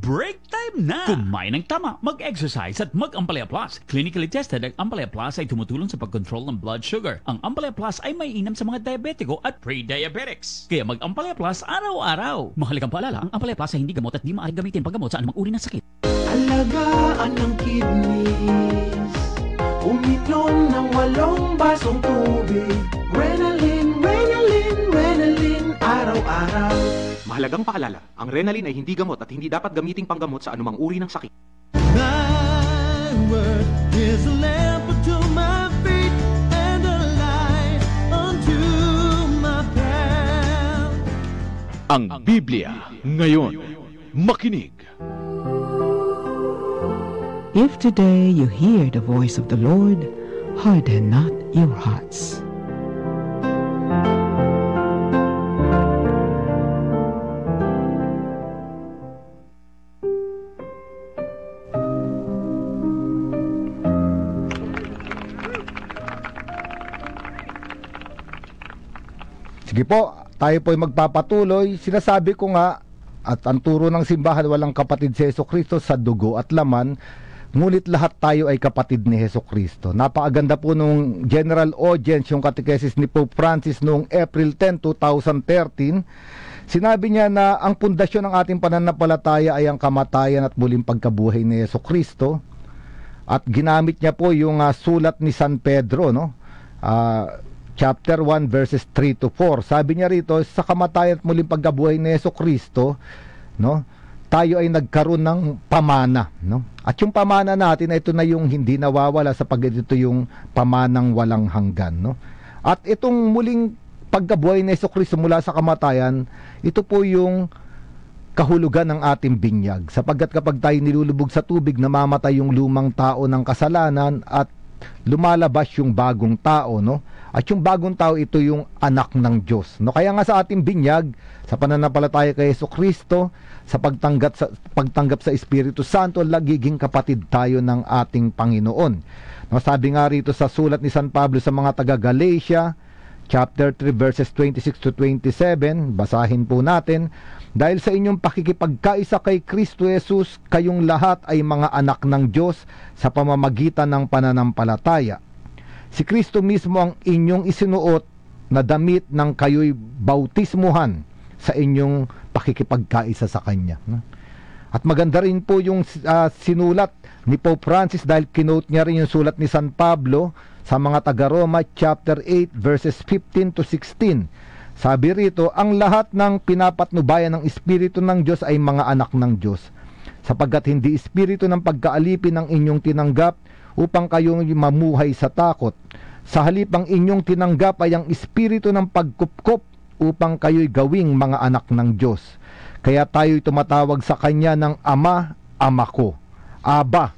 Break time na! Kumain ng tama, mag-exercise at mag-Ampalaya Plus. Clinically tested, ang Ampalaya Plus ay tumutulong sa pag-control ng blood sugar. Ang Ampalaya Plus ay may inam sa mga diabetiko at pre-diabetics. Kaya mag-Ampalaya Plus araw-araw. Mahalagang paalala, ang Ampalaya Plus ay hindi gamot at di maaaring gamitin paggamot sa anumang uri ng sakit. Alagaan ng kidneys, uminom ng 8 basong tubig. Renalin, Renalin, Renalin, araw-araw. Mahalagang paalala, ang Renalin ay hindi gamot at hindi dapat gamiting panggamot sa anumang uri ng sakit. Thy word is a lamp unto my feet and a light unto my path. Ang Biblia ngayon. Makinig. If today you hear the voice of the Lord, harden not your hearts. Sige po, tayo po ay magpapatuloy. Sinasabi ko nga, at ang turo ng simbahan, walang kapatid si Jesucristo sa dugo at laman, ngunit lahat tayo ay kapatid ni Jesucristo. Napakaganda po nung general audience, yung catechesis ni Pope Francis noong April 10, 2013. Sinabi niya na ang pundasyon ng ating pananampalataya ay ang kamatayan at muling pagkabuhay ni Jesucristo. At ginamit niya po yung sulat ni San Pedro, no? Chapter 1 verses 3 to 4. Sabi niya rito, sa kamatayan at muling pagkabuhay ni Jesucristo, no, tayo ay nagkaroon ng pamana, no? At yung pamana natin, ito na yung hindi nawawala, sapagkat ito yung pamanang walang hanggan, no? At itong muling pagkabuhay ni Jesucristo mula sa kamatayan, ito po yung kahulugan ng ating binyag, sapagkat kapag tayo nilulubog sa tubig, namamatay yung lumang tao ng kasalanan at lumalabas yung bagong tao, no? At yung bagong tao, ito yung anak ng Diyos, no? Kaya nga sa ating binyag, sa pananampalataya kay Jesucristo, sa pagtanggap sa Espiritu Santo, lagiging kapatid tayo ng ating Panginoon, no? Sabi nga rito sa sulat ni San Pablo sa mga taga-Galatia, chapter 3 verses 26 to 27, basahin po natin, dahil sa inyong pakikipagkaisa kay Kristo Jesus, kayong lahat ay mga anak ng Diyos sa pamamagitan ng pananampalataya. Si Kristo mismo ang inyong isinuot na damit ng kayo'y bautismuhan sa inyong pakikipagkaisa sa Kanya. At maganda rin po yung sinulat ni Pope Francis, dahil kinote niya rin yung sulat ni San Pablo sa mga taga-Roma chapter 8 verses 15 to 16. Sabi rito, ang lahat ng pinapatnubayan ng Espiritu ng Diyos ay mga anak ng Diyos, sapagkat hindi espiritu ng pagkaalipin ang inyong tinanggap upang kayong mamuhay sa takot. Sa halip ang inyong tinanggap ay ang espiritu ng pagkupkop upang kayo'y gawing mga anak ng Diyos. Kaya tayo'y tumatawag sa Kanya ng Ama, Ama ko. Aba,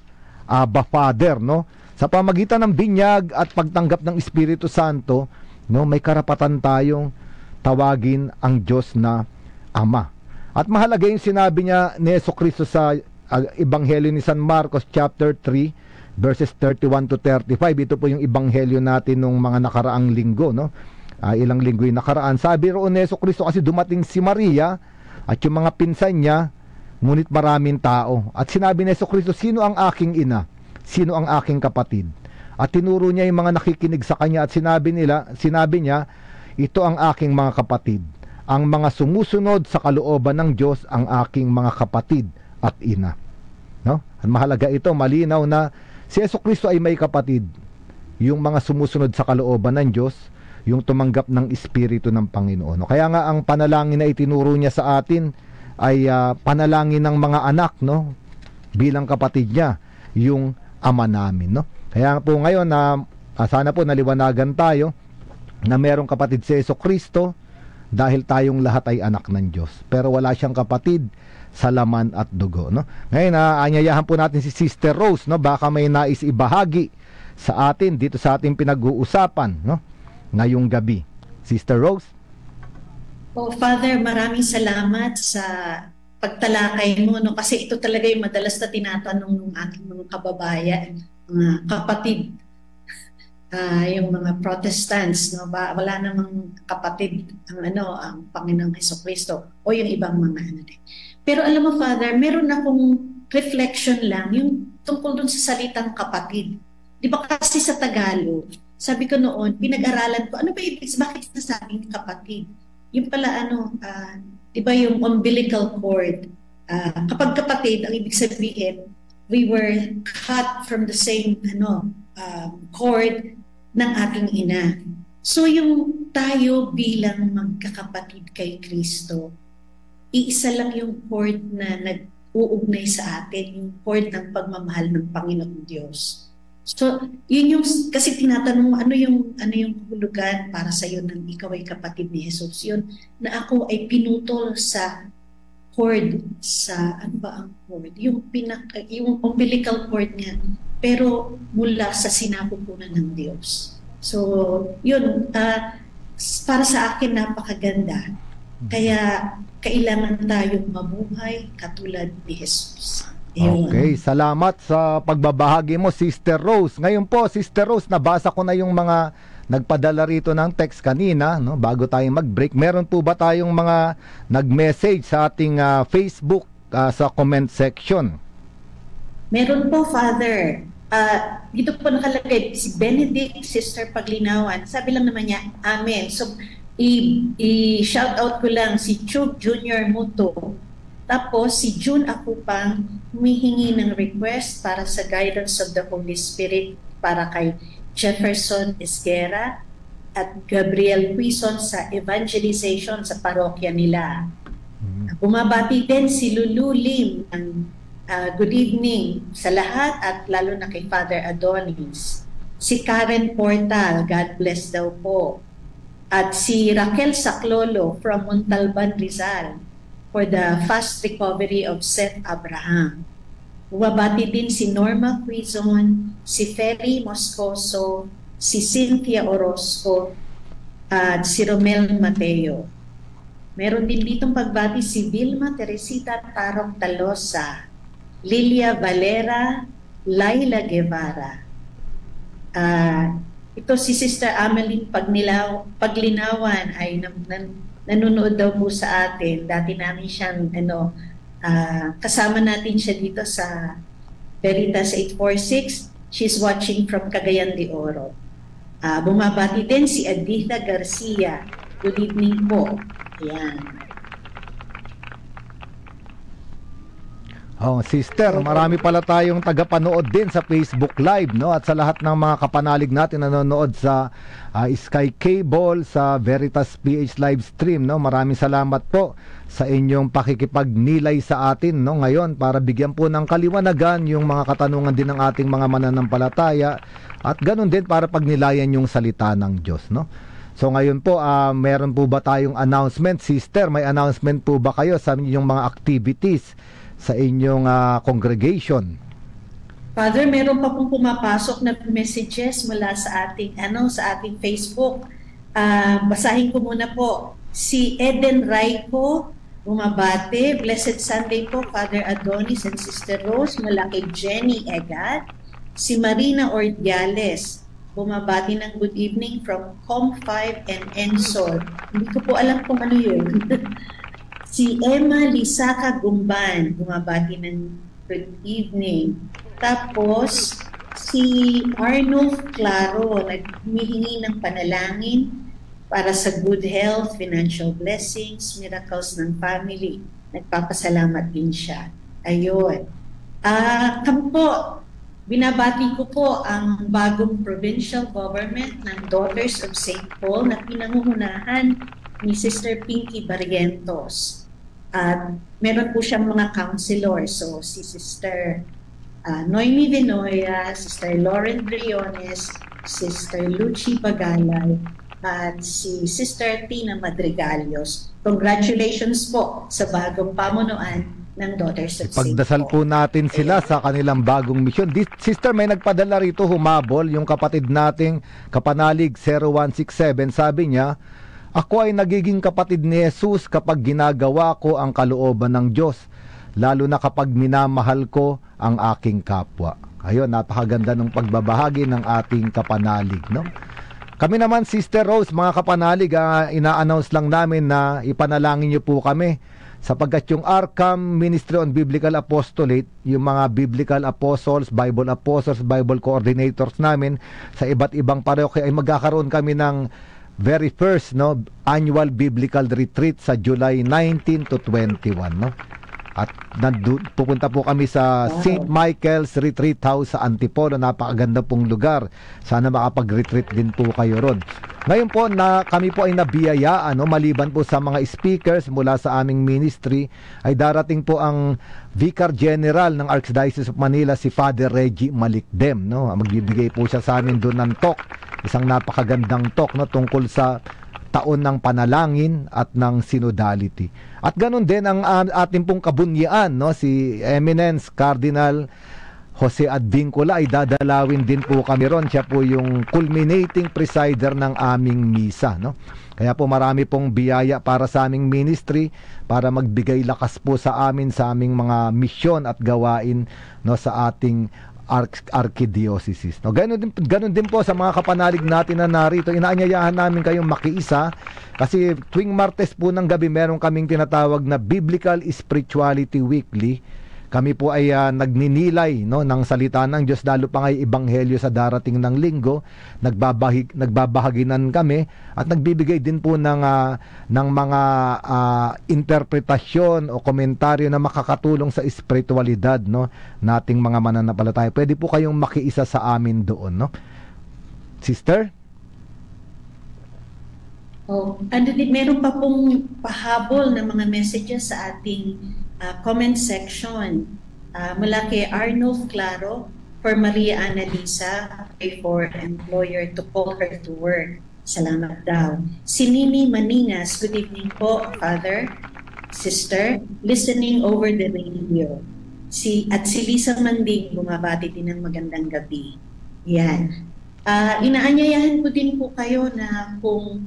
Aba Father, no? Sa pamagitan ng binyag at pagtanggap ng Espiritu Santo, no, may karapatan tayong tawagin ang Diyos na Ama. At mahalaga yung sinabi niya ni Jesucristo sa Ebanghelyo ni San Marcos chapter 3 verses 31 to 35. Ito po yung ebanghelyo natin nung mga nakaraang linggo, no? Ilang linggo yung nakaraan. Sabi roon ni Jesucristo, kasi dumating si Maria at yung mga pinsan niya, ngunit maraming tao. At sinabi ni Jesucristo, sino ang aking ina? Sino ang aking kapatid? At tinuro niya yung mga nakikinig sa kanya at sinabi niya, ito ang aking mga kapatid. Ang mga sumusunod sa kalooban ng Diyos ang aking mga kapatid at ina. No? At mahalaga ito, malinaw na si Jesucristo ay may kapatid. Yung mga sumusunod sa kalooban ng Diyos, yung tumanggap ng Espiritu ng Panginoon. Kaya nga ang panalangin na itinuro niya sa atin ay panalangin ng mga anak, no? Bilang kapatid niya, yung Ama namin, no? Kaya po ngayon sana po naliwanagan tayo na merong kapatid si Jesucristo dahil tayong lahat ay anak ng Diyos. Pero wala siyang kapatid sa laman at dugo, no? Ngayon, aanyayahan po natin si Sister Rose, no? Baka may nais ibahagi sa atin dito sa ating pinag-uusapan, no? Ngayong gabi. Sister Rose? Father, maraming salamat sa pagtalakay mo, no? Kasi ito talaga yung madalas na tinatanong ng aking mga kababayan, mga kapatid. Yung mga Protestants, no, wala namang kapatid ang Panginoong Jesucristo o yung ibang mga din. Pero alam mo, Father, meron akong reflection lang yung tungkol dun sa salitang kapatid. Di ba kasi sa Tagalog, sabi ko noon, pinag-aralan ko, ano ba bakit nasabing kapatid? Yung pala di ba yung umbilical cord, kapag kapatid, ang ibig sabihin, we were cut from the same cord ng ating ina. So yung tayo bilang magkakapatid kay Kristo, iisa lang yung cord na nag-uugnay sa atin, yung cord ng pagmamahal ng Panginoong Diyos. So yun yung, kasi tinatanong ano yung kahulugan para sa iyo nang ikaw ay kapatid ni Jesus, yun na ako ay pinutol sa cord, sa ano ba ang cord? Yung umbilical cord niya, pero mula sa sinapupunan ng Diyos. So, yun, para sa akin napakaganda. Kaya kailangan tayong mabuhay katulad ni Jesus. Ayun. Okay, salamat sa pagbabahagi mo, Sister Rose. Ngayon po, Sister Rose, nabasa ko na yung mga nagpadala rito ng text kanina, no, bago tayo mag-break. Meron po ba tayong mga nag-message sa ating Facebook sa comment section? Meron po, Father. Dito po nakalagay si Benedict, Sister Paglinawan. Sabi lang naman niya, Amen. So, i-shout out ko lang si Chub Jr. Muto. Tapos si June Akupang humihingi ng request para sa guidance of the Holy Spirit para kay Jefferson Esguera at Gabriel Quison sa evangelization sa parokya nila. Bumabati din si Lulu Lim ng good evening sa lahat at lalo na kay Father Adonis. Si Karen Portal, God bless daw po. At si Raquel Saclolo from Montalban, Rizal for the fast recovery of Seth Abraham. Bumabati din si Norma Quizon, si Ferry Moscoso, si Cynthia Orozco, at si Romel Mateo. Meron din ditong pagbati si Vilma Teresita Tarong Talosa, Lilia Valera, Laila Guevara. Ito si Sister Ameline Paglinawan ay nanonood daw po sa atin. Dati namin siyang kasama natin siya dito sa Veritas 846. She's watching from Cagayan de Oro. Bumabati din si Aditha Garcia. Good evening po. Ayan. Oh, sister, marami pala tayong tagapanood din sa Facebook Live, no? At sa lahat ng mga kapanalig natin na nanonood sa Sky Cable, sa Veritas PH live stream, no? Maraming salamat po sa inyong pakikipagnilay sa atin, no? Ngayon, para bigyan po ng kaliwanagan yung mga katanungan din ng ating mga mananampalataya at ganun din para pagnilayan yung salita ng Diyos, no? So ngayon po, meron po ba tayong announcement? Sister, may announcement po ba kayo sa inyong mga activities sa inyong congregation? Father, meron pa pong pumapasok na messages mula sa ating sa ating Facebook. Basahin ko muna po. Si Eden Raico bumabate. Blessed Sunday po, Father Adonis and Sister Rose, mula kay Jenny Egat. Si Marina Ordiales bumabati ng good evening from Com5 and Ensol. Hindi ko po alam kung ano yun. Si Emma Lisaka Gumban, bumabati ng good evening. Tapos, si Arnold Claro, naghihingi ng panalangin para sa good health, financial blessings, miracles ng family. Nagpapasalamat din siya. Ayun. Kami po, binabati ko po ang bagong provincial government ng Daughters of St. Paul na pinangungunahan ni Sister Pinky Barrientos. At meron po siyang mga counselors. So, si Sister Noemi Vinoya, Sister Lauren Briones, Sister Lucy Bagalay, at si Sister Tina Madrigalios. Congratulations po sa bagong pamunuan ng Daughters of St. Paul. Pagdasal po natin sila sa kanilang bagong misyon. Sister, may nagpadala rito, humabol, yung kapatid nating kapanalig 0167, sabi niya, ako ay nagiging kapatid ni Jesus kapag ginagawa ko ang kalooban ng Diyos, lalo na kapag minamahal ko ang aking kapwa. Ayun, napakaganda ng pagbabahagi ng ating kapanalig, no? Kami naman, Sister Rose, mga kapanalig, ina-announce lang namin na ipanalangin niyo po kami sapagkat yung Arkham Ministry on Biblical Apostolate, yung mga Biblical Apostles, Bible Coordinators namin sa iba't ibang parokya ay magkakaroon kami ng very first, no, annual biblical retreat sa July 19 to 21, no? At pupunta po kami sa St. Michael's Retreat House sa Antipolo. Napakaganda pong lugar. Sana makapag-retreat din po kayo ron. Ngayon po, kami po ay nabiyayaan, no, maliban po sa mga speakers mula sa aming ministry, ay darating po ang Vicar General ng Archdiocese of Manila, si Father Reggie Malikdem, no? Magbibigay po siya sa amin doon ng talk. Isang napakagandang talk, no, tungkol sa taon ng panalangin at ng synodality. At ganun din ang ating pong kabunyaan, no, si Eminence Cardinal Jose Advincula ay dadalawin din po kami ron. Siya po yung culminating presider ng aming misa, no? Kaya po marami pong biyaya para sa aming ministry para magbigay lakas po sa amin sa aming mga misyon at gawain, no, sa ating archdiocese. No, ganun din po sa mga kapanalig natin na narito. Inaanyayahan namin kayong makiisa kasi tuwing Martes po ng gabi meron kaming tinatawag na Biblical Spirituality Weekly. Kami po ay nagninilay, no, ng salita ng Diyos, lalo pa ngayong ebanghelyo sa darating ng linggo. Nagbabahaginan kami at nagbibigay din po ng mga interpretasyon o komentaryo na makakatulong sa espiritualidad, no, nating mga mananampalataya. Pwede po kayong makiisa sa amin doon, no? Sister? Meron pa pong pahabol na mga messages sa ating comment section. Mula kay Arnold Claro, for Maria Annalisa, pray for employer to call her to work. Salamat daw. Si Nini Maningas, good evening po, Father, Sister, listening over the radio. At si Lisa Manding, bumabati din ng magandang gabi. Yan. Inaanyayahan ko din po kayo na kung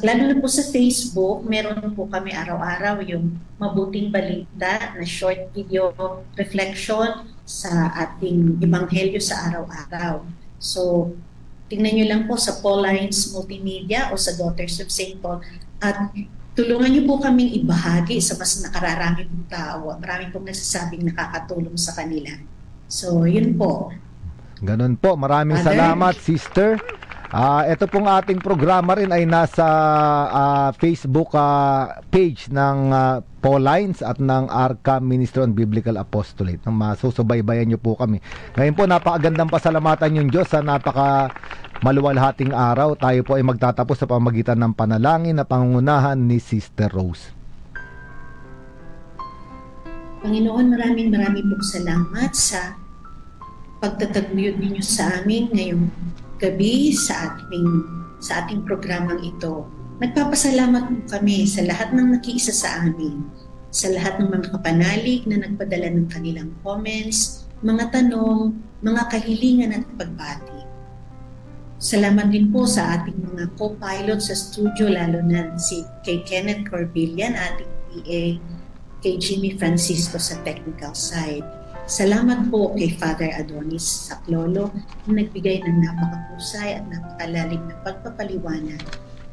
lalo na po sa Facebook, meron po kami araw-araw yung mabuting balita na short video reflection sa ating ebanghelyo sa araw-araw. So, tingnan nyo lang po sa Paulines Multimedia o sa Daughters of St. Paul at tulungan nyo po kaming ibahagi sa mas nakararami pong tao. Marami pong nagsasabing nakakatulong sa kanila. So, yun po. Ganun po. Maraming salamat, Sister. Ito pong ating programa rin ay nasa Facebook page ng Paulines at ng Arca Ministry on Biblical Apostolate. Masusubaybayan nyo po kami. Ngayon po, napakagandang pasalamatan yung Diyos sa napaka maluwalhating araw. Tayo po ay magtatapos sa pamagitan ng panalangin na pangungunahan ni Sister Rose. Panginoon, maraming po salamat sa pagtataguyod ninyo sa amin ngayong gabi sa ating programang ito. Nagpapasalamat po kami sa lahat ng nakiisa sa amin, sa lahat ng mga kapanalig na nagpadala ng kanilang comments, mga tanong, mga kahilingan at pagbati. Salamat din po sa ating mga co-pilot sa studio, lalo na si kay Kenneth Corbillian, ating PA, kay Jimmy Francisco sa technical side. Salamat po kay Father Adonis Saclolo na nagbigay ng napakahusay at napakalalim na pagpapaliwanag.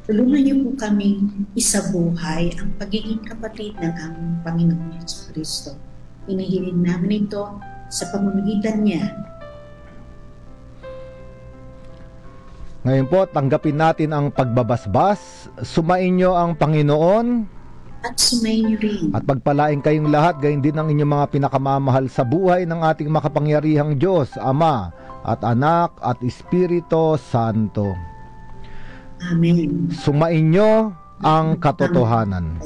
Tulungan niyo po kaming isabuhay ang pagiging kapatid ng aming Panginoong Hesus Kristo. Hinihiling namin ito sa pamamagitan niya. Ngayon po, tanggapin natin ang pagbabasbas. Sumainyo ang Panginoon at sumayin niyo rin. At pagpalain kayong lahat, gayon din ang inyong mga pinakamamahal sa buhay ng ating makapangyarihang Diyos, Ama, at Anak, at Espiritu Santo. Amen. Sumainyo ang katotohanan.